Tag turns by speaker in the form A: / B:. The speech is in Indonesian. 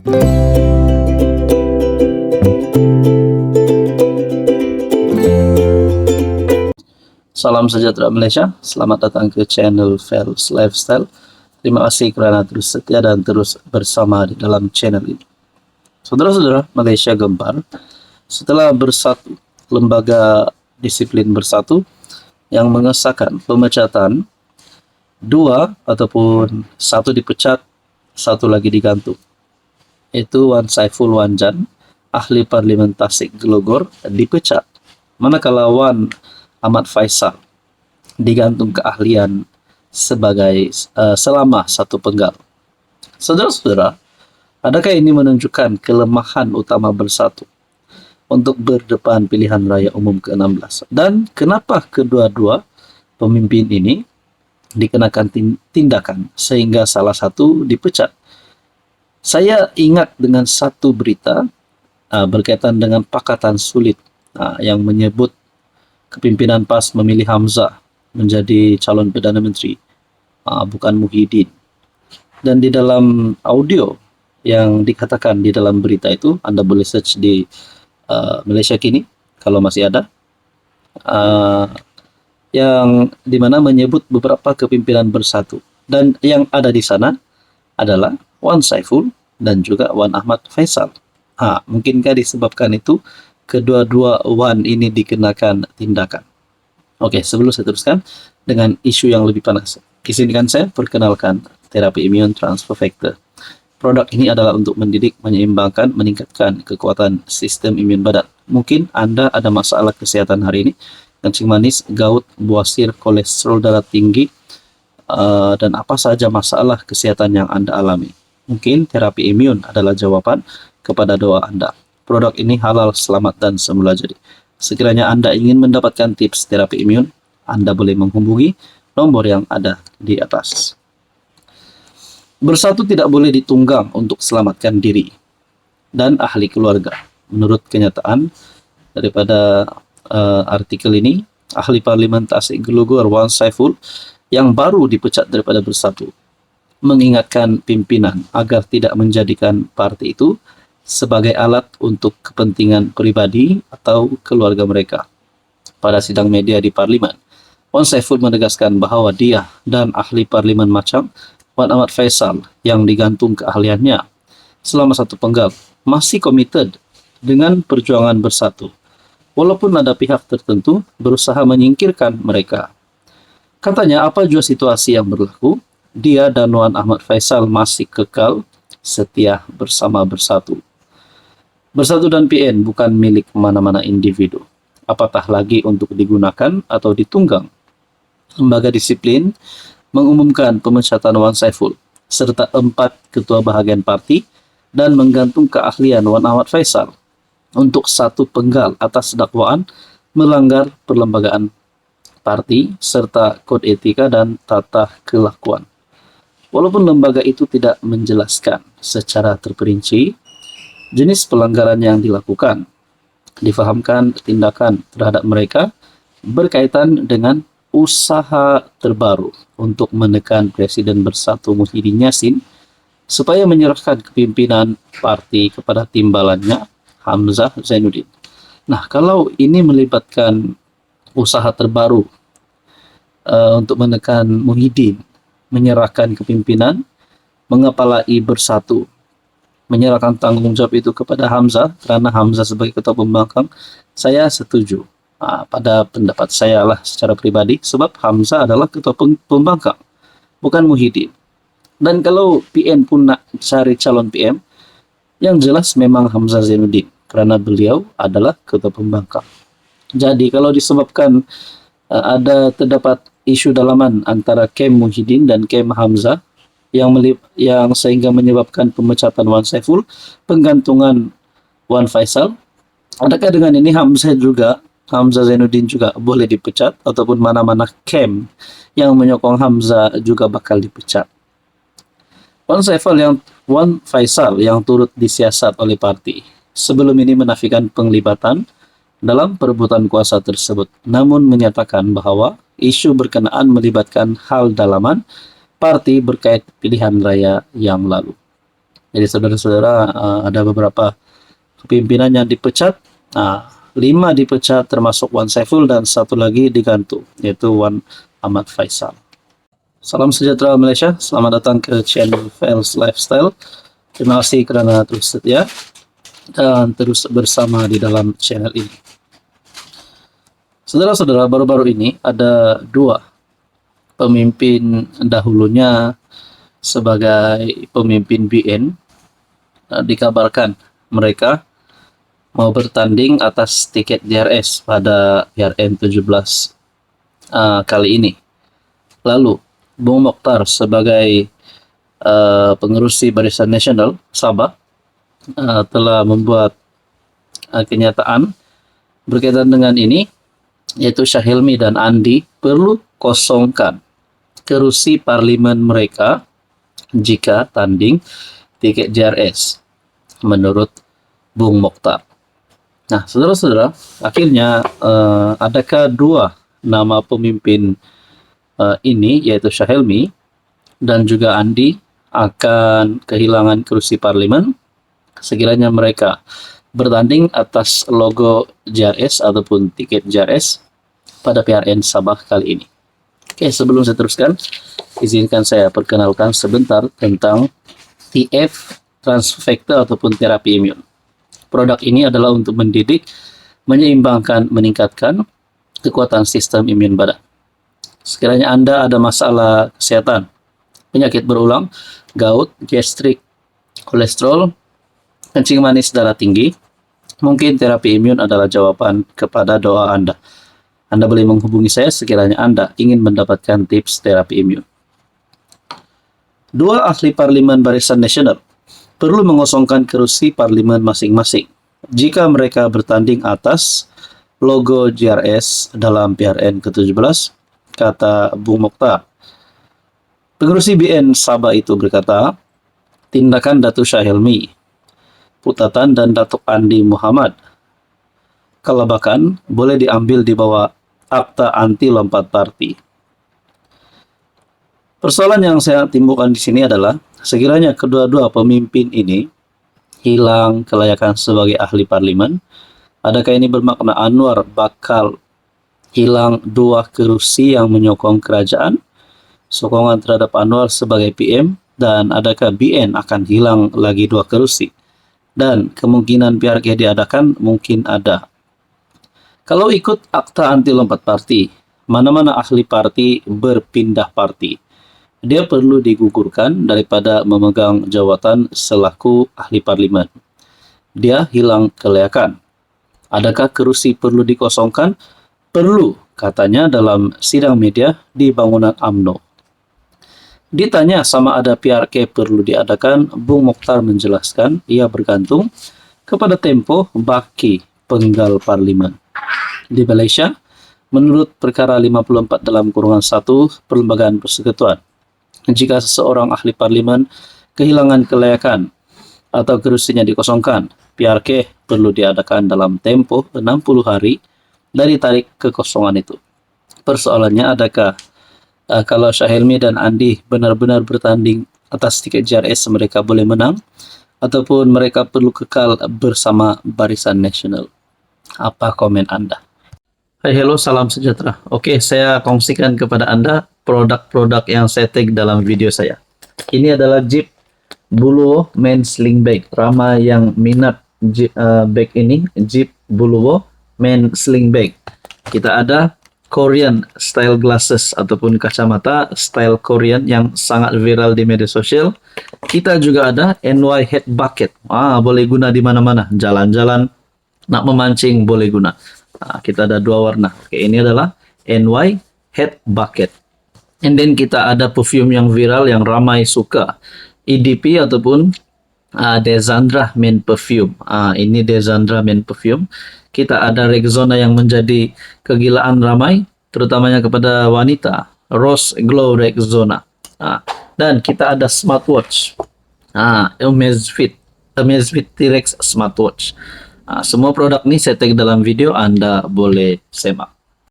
A: Salam sejahtera Malaysia, selamat datang ke channel Ferus Lifestyle. Terima kasih kerana terus setia dan terus bersama di dalam channel ini. Saudara-saudara, Malaysia gempar setelah bersatu, lembaga disiplin bersatu yang mengesahkan pemecatan dua ataupun satu dipecat, satu lagi digantung. Itu Wan Saiful Wanjan, ahli Parlimen Tasik Glogor, dipecat. Manakala Wan Ahmad Faisal digantung keahlian sebagai selama satu penggal. Saudara-saudara, adakah ini menunjukkan kelemahan utama bersatu untuk berdepan pilihan raya umum ke-16? Dan kenapa kedua-dua pemimpin ini dikenakan tindakan sehingga salah satu dipecat? Saya ingat dengan satu berita berkaitan dengan pakatan sulit yang menyebut kepimpinan PAS memilih Hamzah menjadi calon Perdana Menteri, bukan Muhyiddin. Dan di dalam audio yang dikatakan di dalam berita itu, Anda boleh search di Malaysia Kini kalau masih ada, yang dimana menyebut beberapa kepimpinan bersatu. Dan yang ada di sana adalah Wan Saiful dan juga Wan Ahmad Faisal. Mungkinkah disebabkan itu kedua-dua Wan ini dikenakan tindakan? Oke, sebelum saya teruskan dengan isu yang lebih panas, izinkan saya perkenalkan terapi imun transfer factor. Produk ini adalah untuk mendidik, menyeimbangkan, meningkatkan kekuatan sistem imun badan. Mungkin Anda ada masalah kesehatan hari ini, kencing manis, gout, buasir, kolesterol darah tinggi, dan apa saja masalah kesehatan yang Anda alami. Mungkin terapi imun adalah jawaban kepada doa Anda. Produk ini halal, selamat, dan semula jadi. Sekiranya Anda ingin mendapatkan tips terapi imun, Anda boleh menghubungi nomor yang ada di atas. Bersatu tidak boleh ditunggang untuk selamatkan diri dan ahli keluarga. Menurut kenyataan daripada artikel ini, ahli Parlimen Tasik Glogor Wan Saiful yang baru dipecat daripada Bersatu mengingatkan pimpinan agar tidak menjadikan parti itu sebagai alat untuk kepentingan pribadi atau keluarga mereka. Pada sidang media di Parlimen, Wan Saiful menegaskan bahawa dia dan ahli Parlimen macam Wan Ahmad Faisal yang digantung keahliannya selama satu penggal masih komited dengan perjuangan bersatu, walaupun ada pihak tertentu berusaha menyingkirkan mereka. Katanya, apa jua situasi yang berlaku, dia dan Wan Ahmad Faisal masih kekal setia bersama Bersatu. Bersatu dan PN bukan milik mana-mana individu, apatah lagi untuk digunakan atau ditunggang. Lembaga disiplin mengumumkan pemecatan Wan Saiful serta 4 ketua bahagian parti dan menggantung keahlian Wan Ahmad Faisal untuk satu penggal atas dakwaan melanggar perlembagaan parti serta kod etika dan tata kelakuan. Walaupun lembaga itu tidak menjelaskan secara terperinci jenis pelanggaran yang dilakukan, difahamkan tindakan terhadap mereka berkaitan dengan usaha terbaru untuk menekan Presiden Bersatu Muhyiddin Yassin supaya menyerahkan kepimpinan parti kepada timbalannya Hamzah Zainuddin. Nah, kalau ini melibatkan usaha terbaru untuk menekan Muhyiddin, menyerahkan kepimpinan, mengepalai Bersatu, menyerahkan tanggung jawab itu kepada Hamzah kerana Hamzah sebagai ketua pembangkang, saya setuju. Pada pendapat saya lah secara pribadi, sebab Hamzah adalah ketua pembangkang, bukan Muhyiddin. Dan kalau PN pun nak cari calon PM, yang jelas memang Hamzah Zainuddin kerana beliau adalah ketua pembangkang. Jadi kalau disebabkan ada terdapat isu dalaman antara kem Muhyiddin dan kem Hamzah yang sehingga menyebabkan pemecatan Wan Saiful, penggantungan Wan Faisal, adakah dengan ini Hamzah Zainuddin juga boleh dipecat, ataupun mana-mana kem yang menyokong Hamzah juga bakal dipecat? Wan Faisal yang turut disiasat oleh parti sebelum ini menafikan penglibatan dalam perebutan kuasa tersebut, namun menyatakan bahawa isu berkenaan melibatkan hal dalaman parti berkait pilihan raya yang lalu. Jadi saudara-saudara, ada beberapa pimpinan yang dipecat. 5 dipecat termasuk Wan Saiful dan satu lagi digantung, yaitu Wan Ahmad Faisal. Salam sejahtera Malaysia, selamat datang ke channel Fails Lifestyle. Terima kasih kerana terus setia dan terus bersama di dalam channel ini. Saudara-saudara, baru-baru ini ada 2 pemimpin dahulunya sebagai pemimpin BN, dikabarkan mereka mau bertanding atas tiket JRS pada PRN 17 kali ini. Lalu Bung Mokhtar sebagai pengerusi Barisan Nasional Sabah telah membuat kenyataan berkaitan dengan ini, yaitu Syahilmi dan Andi perlu kosongkan kerusi parlimen mereka jika tanding tiket JRS menurut Bung Mokhtar. Nah, saudara-saudara, akhirnya adakah 2 nama pemimpin ini, yaitu Syahilmi dan juga Andi, akan kehilangan kursi parlimen sekiranya mereka bertanding atas logo JRS ataupun tiket JRS pada PRN Sabah kali ini. Oke, sebelum saya teruskan, izinkan saya perkenalkan sebentar tentang TF Transfer Factor ataupun terapi imun. Produk ini adalah untuk mendidik, menyeimbangkan, meningkatkan kekuatan sistem imun badan. Sekiranya Anda ada masalah kesehatan, penyakit berulang, gout, gastrik, kolesterol, kencing manis, darah tinggi, mungkin terapi imun adalah jawaban kepada doa Anda. Anda boleh menghubungi saya sekiranya Anda ingin mendapatkan tips terapi imun. 2 ahli parlimen Barisan Nasional perlu mengosongkan kerusi parlimen masing-masing jika mereka bertanding atas logo JRS dalam PRN ke-17, kata Bung Mokhtar. Pengerusi BN Sabah itu berkata, tindakan Datuk Syahilmi, Putatan dan Datuk Andi Muhammad Kalabakan boleh diambil di bawah Akta Anti Lompat Parti. Persoalan yang saya timbulkan di sini adalah sekiranya kedua-dua pemimpin ini hilang kelayakan sebagai ahli parlimen, adakah ini bermakna Anwar bakal hilang 2 kerusi yang menyokong kerajaan, sokongan terhadap Anwar sebagai PM, dan adakah BN akan hilang lagi 2 kerusi? Dan kemungkinan PRK diadakan mungkin ada. Kalau ikut Akta Anti Lompat Parti, mana-mana ahli parti berpindah parti, dia perlu digugurkan daripada memegang jawatan selaku ahli parlimen. Dia hilang kelayakan. Adakah kerusi perlu dikosongkan? Perlu, katanya dalam sidang media di bangunan UMNO. Ditanya sama ada PRK perlu diadakan, Bung Mokhtar menjelaskan ia bergantung kepada tempo baki penggal parlimen. Di Malaysia, menurut perkara 54 dalam kurungan 1 Perlembagaan Persekutuan, jika seseorang ahli parlimen kehilangan kelayakan atau kerusinya dikosongkan, PRK perlu diadakan dalam tempo 60 hari dari tarik kekosongan itu. Persoalannya, adakah kalau Syahilmi dan Andi benar-benar bertanding atas tiket JRS mereka boleh menang, ataupun mereka perlu kekal bersama Barisan Nasional? Apa komen Anda? Hai, hello, salam sejahtera. Oke, saya kongsikan kepada Anda produk-produk yang saya tag dalam video saya. Ini adalah Jeep Buluwo Men Sling Bag. Ramai yang minat bag ini, Jeep Buluwo Men Sling Bag. Kita ada Korean style glasses ataupun kacamata style Korean yang sangat viral di media sosial. Kita juga ada NY Head Bucket. Boleh guna di mana-mana. Jalan-jalan, nak memancing boleh guna. Kita ada 2 warna. Oke, ini adalah NY Head Bucket. And then kita ada perfume yang viral yang ramai suka, EDP ataupun Desandra Men Perfume. Ini Desandra Men Perfume. Kita ada Rexona yang menjadi kegilaan ramai, terutamanya kepada wanita, Rose Glow Rexona. Dan kita ada smartwatch, Amazfit T-Rex smartwatch. Semua produk ini saya tag dalam video, Anda boleh semak.